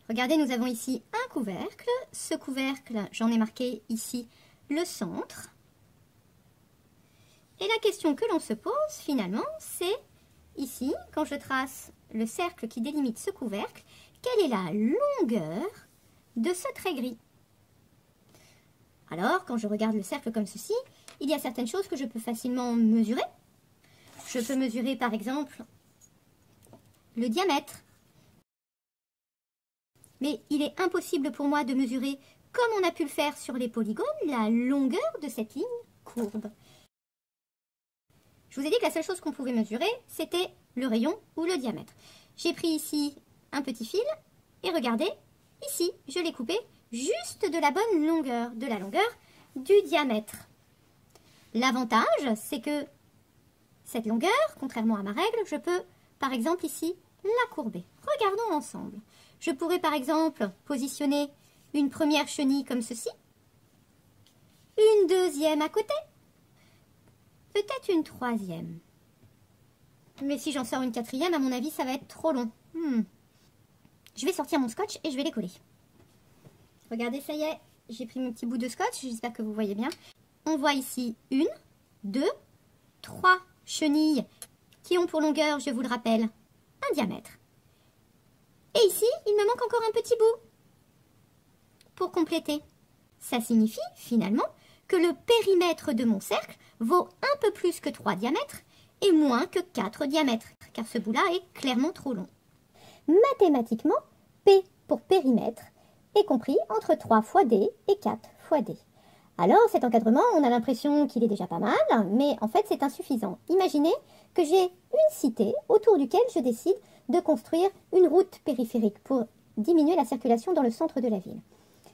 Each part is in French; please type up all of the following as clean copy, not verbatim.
Regardez, nous avons ici un couvercle. Ce couvercle, j'en ai marqué ici le centre. Et la question que l'on se pose finalement, c'est ici, quand je trace le cercle qui délimite ce couvercle, quelle est la longueur de ce trait gris? Alors, quand je regarde le cercle comme ceci, il y a certaines choses que je peux facilement mesurer. Je peux mesurer par exemple le diamètre. Mais il est impossible pour moi de mesurer, comme on a pu le faire sur les polygones, la longueur de cette ligne courbe. Je vous ai dit que la seule chose qu'on pouvait mesurer, c'était le rayon ou le diamètre. J'ai pris ici un petit fil et regardez, ici, je l'ai coupé juste de la bonne longueur, de la longueur du diamètre. L'avantage, c'est que cette longueur, contrairement à ma règle, je peux, par exemple ici, la courber. Regardons ensemble. Je pourrais, par exemple, positionner une première chenille comme ceci, une deuxième à côté, peut-être une troisième. Mais si j'en sors une quatrième, à mon avis, ça va être trop long. Je vais sortir mon scotch et je vais les coller. Regardez, ça y est, j'ai pris mon petit bout de scotch, j'espère que vous voyez bien. On voit ici 1, 2, 3 chenilles qui ont pour longueur, je vous le rappelle, un diamètre. Et ici, il me manque encore un petit bout pour compléter. Ça signifie finalement que le périmètre de mon cercle vaut un peu plus que 3 diamètres et moins que 4 diamètres, car ce bout-là est clairement trop long. Mathématiquement, P pour périmètre est compris entre 3 fois D et 4 fois D. Alors cet encadrement, on a l'impression qu'il est déjà pas mal, mais en fait c'est insuffisant. Imaginez que j'ai une cité autour duquel je décide de construire une route périphérique pour diminuer la circulation dans le centre de la ville.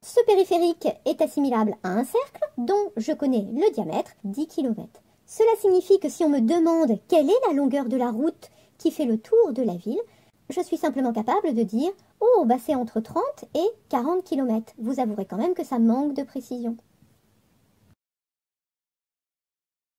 Ce périphérique est assimilable à un cercle dont je connais le diamètre, 10 km. Cela signifie que si on me demande quelle est la longueur de la route qui fait le tour de la ville, je suis simplement capable de dire « Oh, bah c'est entre 30 et 40 km ». Vous avouerez quand même que ça manque de précision.